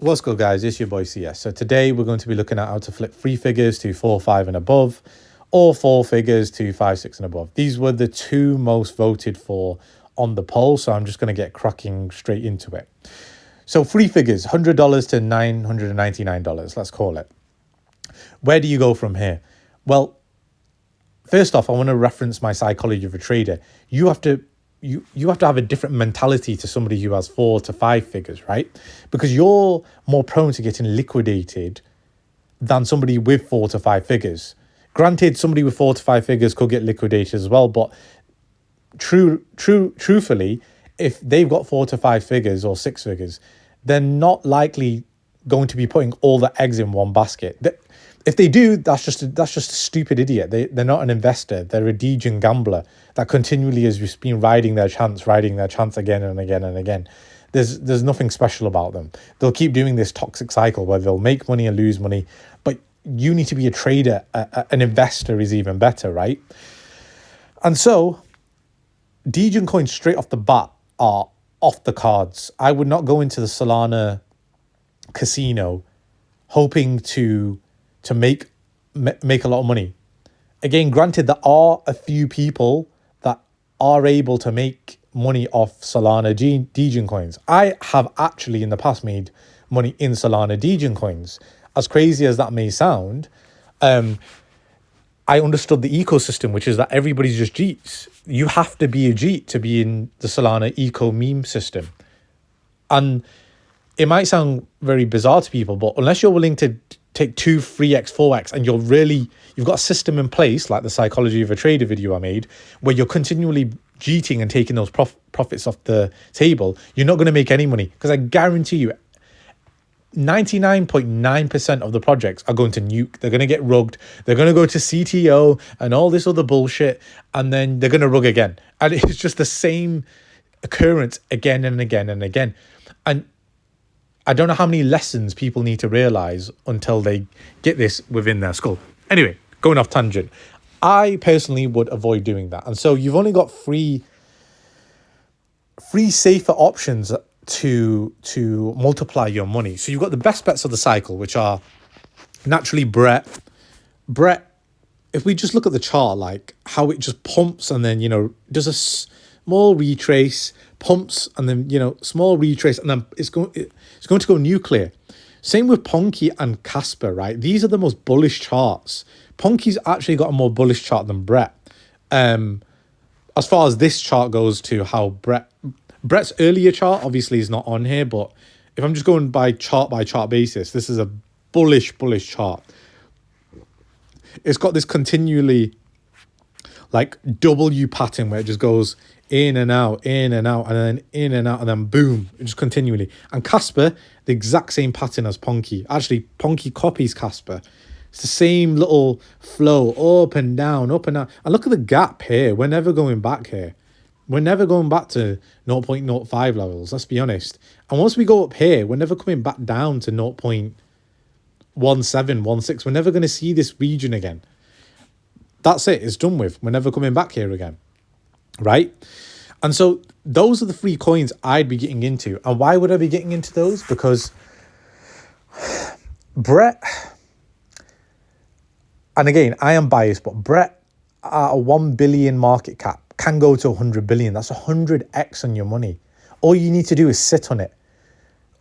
What's good, guys? It's your boy CS. So today we're going to be looking at how to flip three figures to 4, 5 and above, or four figures to 5, 6 and above. These were the two most voted for on the poll, so I'm just going to get cracking straight into it. So three figures, $100 to $999, let's call it. Where do you go from here? Well, first off, I want to reference my psychology of a trader. You have to have a different mentality to somebody who has 4 to 5 figures, right? Because you're more prone to getting liquidated than somebody with 4 to 5 figures. Granted, somebody with 4 to 5 figures could get liquidated as well, but truthfully, if they've got 4 to 5 figures or 6 figures, they're not likely going to be putting all the eggs in one basket. If they do, that's just a stupid idiot. They're not an investor. They're a degen gambler that continually has just been riding their chance again and again and again. There's nothing special about them. They'll keep doing this toxic cycle where they'll make money and lose money. But you need to be a trader. An investor is even better, right? And so, degen coins straight off the bat are off the cards. I would not go into the Solana casino hoping to make a lot of money. Again, granted, there are a few people that are able to make money off Solana degen coins. I have actually in the past made money in Solana degen coins. As crazy as that may sound, I understood the ecosystem, which is that everybody's just Jeets. You have to be a Jeet to be in the Solana eco meme system. And it might sound very bizarre to people, but unless you're willing to take 2, 3x, 4x, and you've got a system in place, like the psychology of a trader video I made, where you're continually jeeting and taking those profits off the table, you're not going to make any money. Because I guarantee you, 99.9% of the projects are going to nuke. They're going to get rugged. They're going to go to CTO and all this other bullshit, and then they're going to rug again. And it's just the same occurrence again and again and again. And I don't know how many lessons people need to realize until they get this within their skull. Anyway, going off tangent. I personally would avoid doing that. And so you've only got three safer options to multiply your money. So you've got the best bets of the cycle, which are naturally Brett. If we just look at the chart, like how it just pumps and then, does a small retrace, pumps and then, small retrace, and then it's going to go nuclear. Same with Ponky and Casper, right? These are the most bullish charts. Ponky's actually got a more bullish chart than Brett. As far as this chart goes to how Brett's earlier chart obviously is not on here, but if I'm just going by chart basis, this is a bullish chart. It's got this continually like W pattern where it just goes in and out, and then in and out, and then boom, just continually. And Casper, the exact same pattern as Ponky. Actually, Ponky copies Casper. It's the same little flow, up and down, up and down. And look at the gap here. We're never going back here. We're never going back to 0.05 levels, let's be honest. And once we go up here, we're never coming back down to 0.17, 16. We're never going to see this region again. That's it. It's done with. We're never coming back here again. Right? And so those are the 3 coins I'd be getting into. And why would I be getting into those? Because Brett, and again, I am biased, but Brett at a 1 billion market cap can go to 100 billion. That's 100x on your money. All you need to do is sit on it.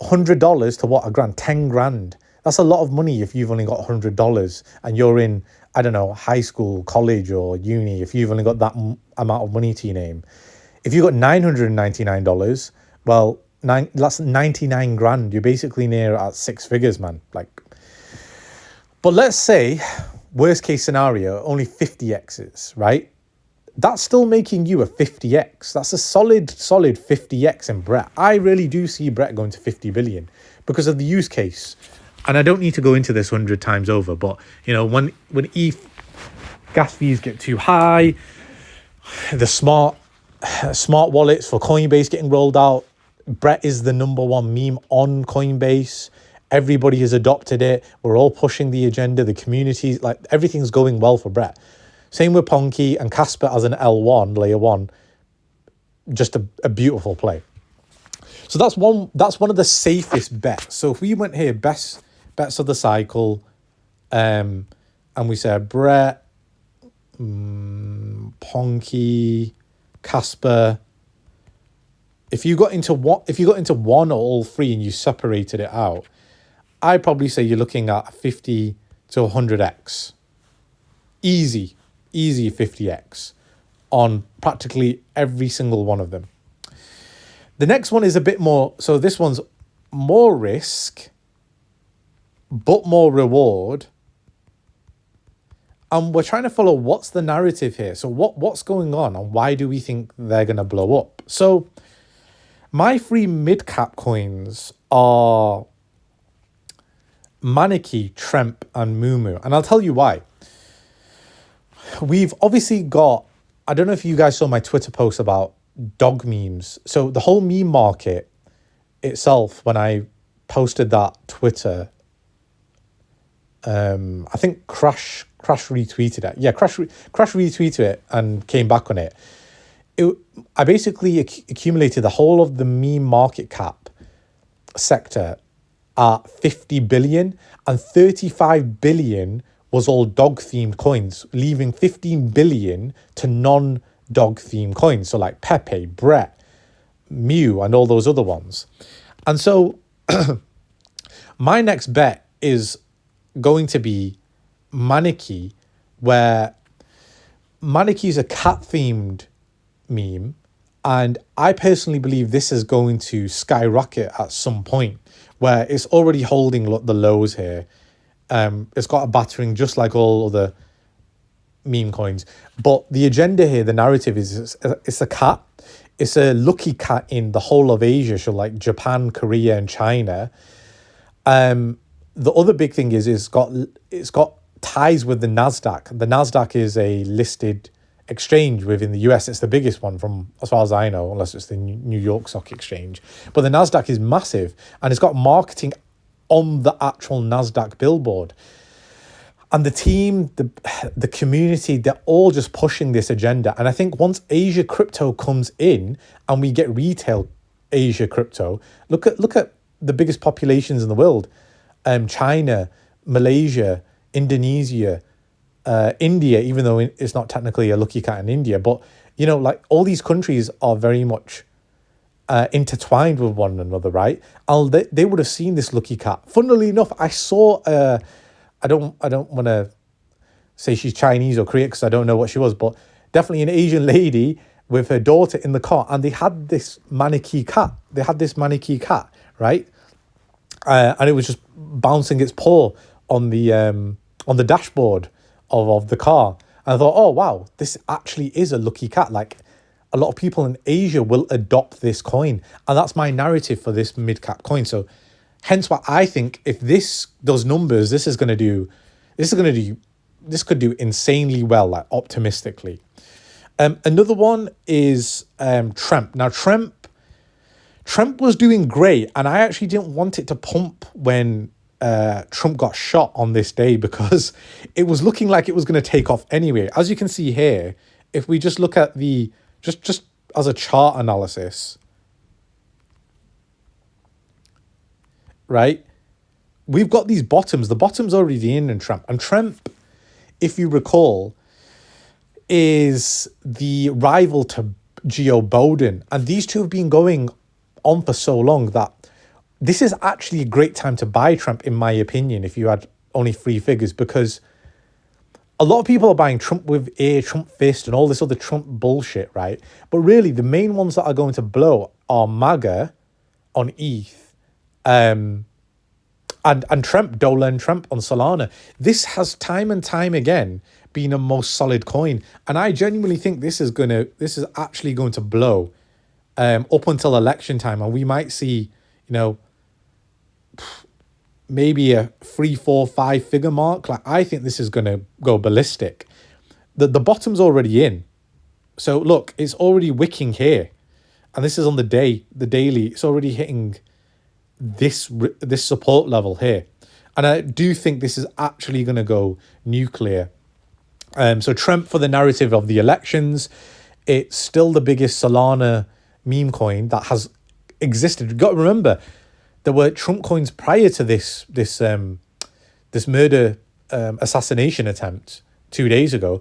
$100 to what? $1,000, 10 grand. That's a lot of money if you've only got $100 and you're in, I don't know, high school, college or uni, if you've only got that amount of money to your name. If you've got $999, well, that's 99 grand. You're basically near at 6 figures, man. But let's say, worst case scenario, only 50x's, right? That's still making you a 50x. That's a solid 50x in Brett. I really do see Brett going to 50 billion because of the use case. And I don't need to go into this 100 times over, but when ETH gas fees get too high, the smart wallets for Coinbase getting rolled out, Brett is the number 1 meme on Coinbase. Everybody has adopted it. We're all pushing the agenda. The community, everything's going well for Brett. Same with Ponky and Casper as an L1, layer 1. Just a beautiful play. So that's one of the safest bets. So if we went here, best bets of the cycle, and we said Brett, Ponky, Casper. If you got into one or all three and you separated it out, I'd probably say you're looking at 50 to 100x. Easy 50x on practically every single one of them. The next one is a bit more, so this one's more risk, but more reward. And we're trying to follow what's the narrative here. So what's going on and why do we think they're going to blow up? So my three mid-cap coins are Maneki, Tremp, and Mumu. And I'll tell you why. We've obviously got, I don't know if you guys saw my Twitter post about dog memes. So the whole meme market itself, when I posted that Twitter, I think Crash retweeted it. Yeah, Crash retweeted it and came back on it. I basically accumulated the whole of the meme market cap sector at 50 billion, and 35 billion was all dog themed coins, leaving 15 billion to non-dog themed coins. So like Pepe, Brett, Mew, and all those other ones. And so my next bet is going to be Maneki, where Maneki is a cat themed meme, and I personally believe this is going to skyrocket at some point, where it's already holding the lows here. It's got a battering just like all other meme coins, but the agenda here, the narrative is it's a cat. It's a lucky cat in the whole of Asia, so like Japan, Korea, and China. The other big thing is it's got ties with the Nasdaq. The Nasdaq is a listed exchange within the US. It's the biggest one from as far as I know, unless it's the New York Stock Exchange. But the Nasdaq is massive, and it's got marketing on the actual Nasdaq billboard. And the team, the community, they're all just pushing this agenda. And I think once Asia crypto comes in and we get retail Asia crypto, look at the biggest populations in the world. China, Malaysia, Indonesia, India, even though it's not technically a lucky cat in India, but you know, like all these countries are very much intertwined with one another, right? And they would have seen this lucky cat. Funnily enough, I saw I don't want to say she's Chinese or Korean because I don't know what she was, but definitely an Asian lady with her daughter in the car, and they had this Maneki cat. Right? And it was just bouncing its paw on the dashboard of the car. And I thought, oh wow, this actually is a lucky cat. Like a lot of people in Asia will adopt this coin, and that's my narrative for this mid-cap coin. So hence why I think if this does numbers, this could do insanely well, like optimistically. Another one is Tremp. Now Trump was doing great, and I actually didn't want it to pump when Trump got shot on this day, because it was looking like it was going to take off anyway. As you can see here, if we just look at the just as a chart analysis, right? We've got these bottoms. The bottom's already in Trump, and Trump, if you recall, is the rival to Geo Bowden, and these two have been going on for so long that this is actually a great time to buy Trump, in my opinion, if you had only three figures, because a lot of people are buying Trump with ear, Trump fist, and all this other Trump bullshit, right? But really, the main ones that are going to blow are MAGA on ETH, and Trump, Dolan Trump on Solana. This has time and time again been a most solid coin, and I genuinely think this is actually going to blow up until election time, and we might see, maybe a 3, 4, 5 figure mark. Like I think this is going to go ballistic. The bottom's already in, so look, it's already wicking here, and this is on the daily. It's already hitting this support level here, and I do think this is actually going to go nuclear. So Trump for the narrative of the elections. It's still the biggest Solana meme coin that has existed. You've got to remember, there were Trump coins prior to this murder assassination attempt 2 days ago.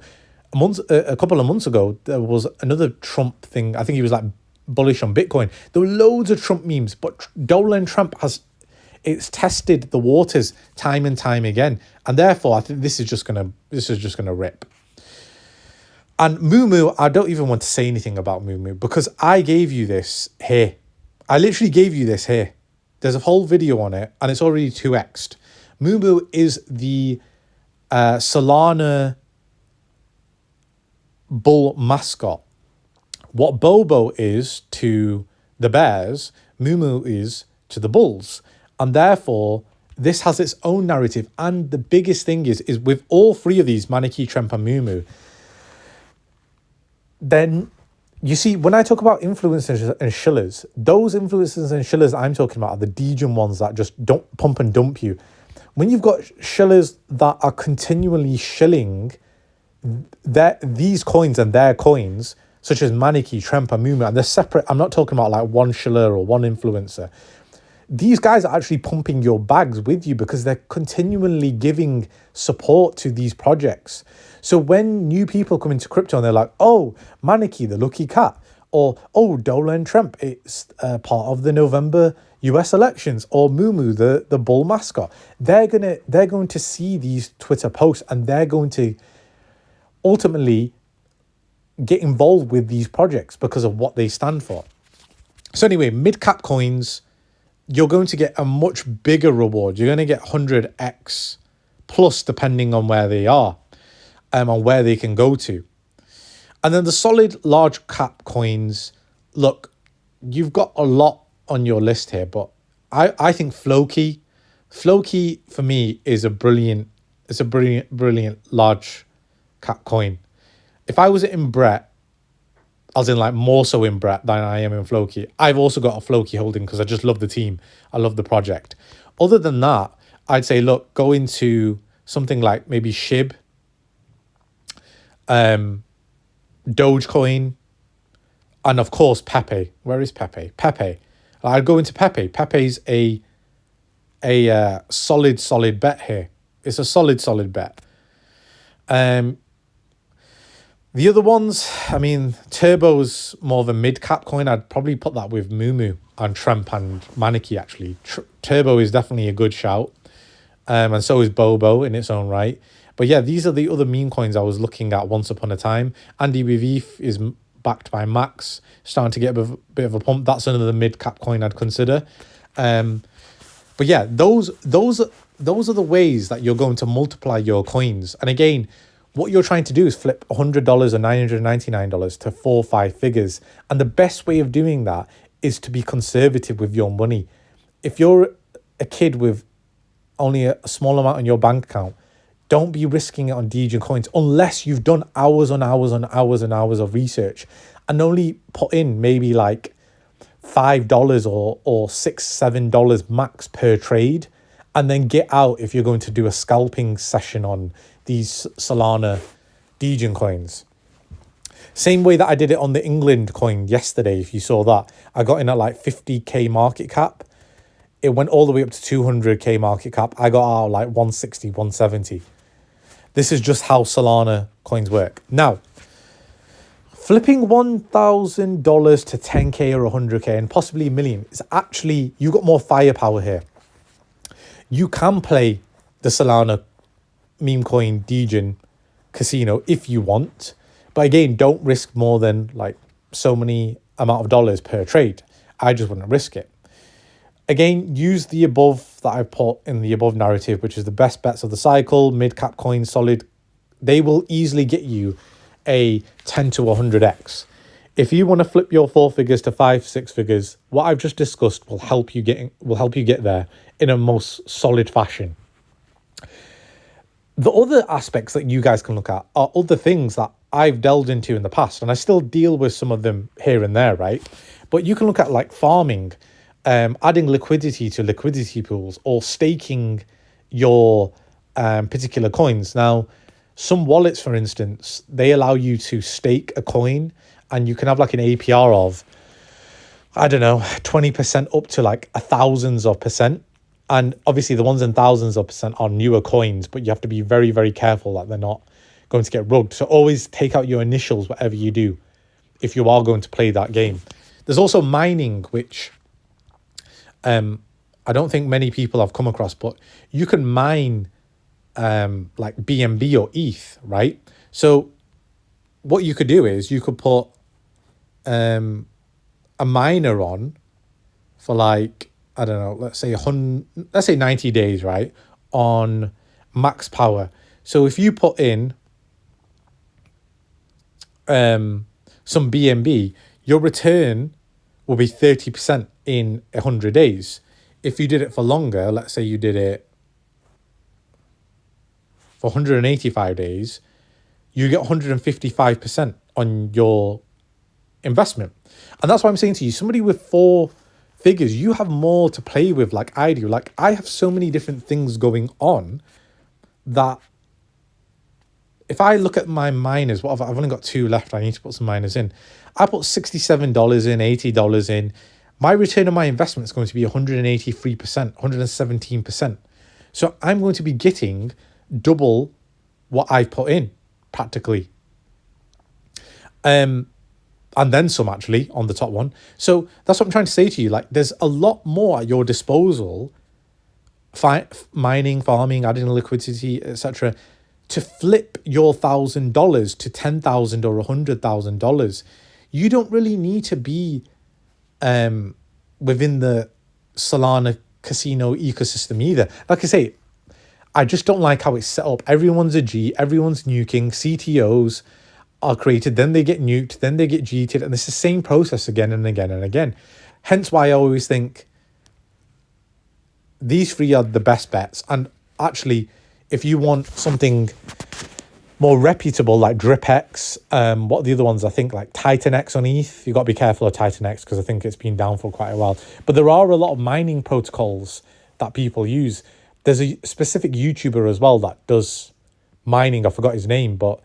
A couple of months ago, there was another Trump thing. I think he was like bullish on Bitcoin. There were loads of Trump memes, but Dolan Trump it's tested the waters time and time again, and therefore I think this is just gonna rip. And Moomoo, I don't even want to say anything about Moomoo because I gave you this here. I literally gave you this here. There's a whole video on it, and it's already 2x'd. Moomoo is the Solana bull mascot. What Bobo is to the bears, Moomoo is to the bulls. And therefore, this has its own narrative. And the biggest thing is with all three of these, Maneki, Tremp, and Moomoo, then you see, when I talk about influencers and shillers, those influencers and shillers I'm talking about are the Degen ones that just don't pump and dump you. When you've got shillers that are continually shilling these coins and their coins, such as Maneki, Tremp, and Moomoo, and they're separate. I'm not talking about like one shiller or one influencer. These guys are actually pumping your bags with you because they're continually giving support to these projects. So when new people come into crypto and they're like, oh, Maneki, the lucky cat, or oh, Dolan Trump, it's part of the November US elections, or Moomoo, the bull mascot, they're going to see these Twitter posts and they're going to ultimately get involved with these projects because of what they stand for. So anyway, mid-cap coins, you're going to get a much bigger reward. You're going to get 100x plus depending on where they are and where they can go to. And then the solid large cap coins, look, you've got a lot on your list here, but I think Floki for me is a brilliant large cap coin. If I was in Brett, as in like more so in Brett than I am in Floki, I've also got a Floki holding because I just love the team. I love the project. Other than that, I'd say, look, go into something like maybe SHIB, Dogecoin, and of course Pepe. Where is Pepe? Pepe. I'd go into Pepe. Pepe's a solid bet here. It's a solid bet. The other ones, I mean, Turbo's more of a mid-cap coin. I'd probably put that with Moomoo and Tremp and Maneki, actually. Turbo is definitely a good shout. And so is Bobo in its own right. But yeah, these are the other meme coins I was looking at once upon a time. Andy Bivif is backed by Max, starting to get a bit of a pump. That's another mid-cap coin I'd consider. But yeah, those are the ways that you're going to multiply your coins. And again, what you're trying to do is flip $100 or $999 to 4 or 5 figures. And the best way of doing that is to be conservative with your money. If you're a kid with only a small amount in your bank account, don't be risking it on Degen coins unless you've done hours on hours of research and only put in maybe like $5 or $6-7 max per trade, and then get out if you're going to do a scalping session on these Solana Degen coins. Same way that I did it on the England coin yesterday. If you saw that, I got in at like 50k market cap. It went all the way up to 200k market cap. I got out like 160, 170. This is just how Solana coins work. Now, flipping $1,000 to 10k or 100k and possibly a million is actually, you got more firepower here. You can play the Solana meme coin Degen casino if you want, but again, don't risk more than like so many amount of dollars per trade. I just wouldn't risk it. Again, use the above that I've put in the above narrative, which is the best bets of the cycle, mid-cap coin, solid. They will easily get you a 10 to 100x. If you want to flip your 4 figures to 5-6 figures, what I've just discussed will help you get there in a most solid fashion. The other aspects that you guys can look at are other things that I've delved into in the past, and I still deal with some of them here and there, right? But you can look at like farming, adding liquidity to liquidity pools, or staking your particular coins. Now, some wallets, for instance, they allow you to stake a coin, and you can have like an APR of I don't know, 20% up to like thousands of percent. And obviously the ones in thousands of percent are newer coins, but you have to be very, very careful that they're not going to get rugged. So always take out your initials, whatever you do, if you are going to play that game. There's also mining, which I don't think many people have come across, but you can mine like BNB or ETH, right? So what you could do is you could put a miner on for like, I don't know, let's say 90 days, right? On max power. So if you put in some BNB, your return will be 30% in 100 days. If you did it for longer, let's say you did it for 185 days, you get 155% on your investment. And that's why I'm saying to you, somebody with 4 figures, you have more to play with like I do. Like I have so many different things going on that if I look at my miners, I've only got 2 left. I need to put some miners in. I put $67 in, $80 in. My return on my investment is going to be 183%, 117%. So I'm going to be getting double what I put in, practically. And then some, actually, on the top one. So that's what I'm trying to say to you. Like, there's a lot more at your disposal, mining, farming, adding liquidity, etc., to flip your $1,000 to $10,000 or $100,000. You don't really need to be within the Solana casino ecosystem either. Like I say, I just don't like how it's set up. Everyone's a G, everyone's nuking, CTOs are created, then they get nuked, then they get GT'd, and it's the same process again and again and again. Hence why I always think these 3 are the best bets. And actually, if you want something more reputable like DripX, what are the other ones? I think like TitanX on ETH. You've got to be careful of TitanX because I think it's been down for quite a while. But there are a lot of mining protocols that people use. There's a specific YouTuber as well that does mining. I forgot his name, but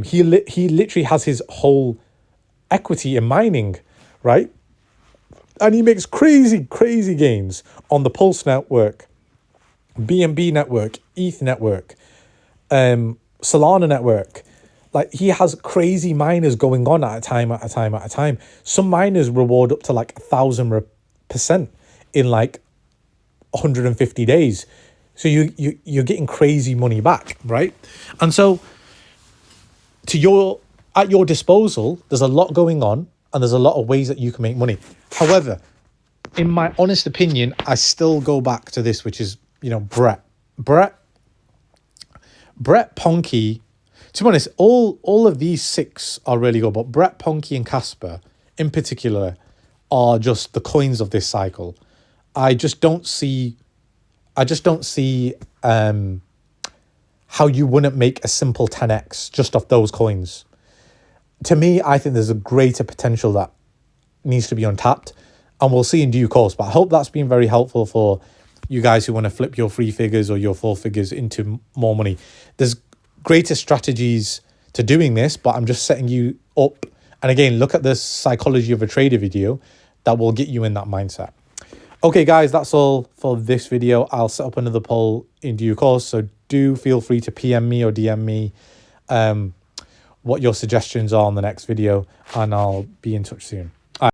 he literally has his whole equity in mining, right? And he makes crazy, crazy gains on the Pulse network, BNB network, ETH network, Solana network. Like, he has crazy miners going on at a time. Some miners reward up to like 1,000% in like 150 days. So you're getting crazy money back, right? And so at your disposal, there's a lot going on and there's a lot of ways that you can make money. However, in my honest opinion, I still go back to this, which is, Brett Ponky. To be honest, all of these 6 are really good, but Brett, Ponky, and Casper in particular are just the coins of this cycle. I just don't see how you wouldn't make a simple 10x just off those coins. To me, I think there's a greater potential that needs to be untapped, and we'll see in due course. But I hope that's been very helpful for you guys who want to flip your 3 figures or your 4 figures into more money. There's greater strategies to doing this, but I'm just setting you up. And again, look at the psychology of a trader video that will get you in that mindset. Okay, guys, that's all for this video. I'll set up another poll in due course, so do feel free to PM me or DM me what your suggestions are on the next video, and I'll be in touch soon.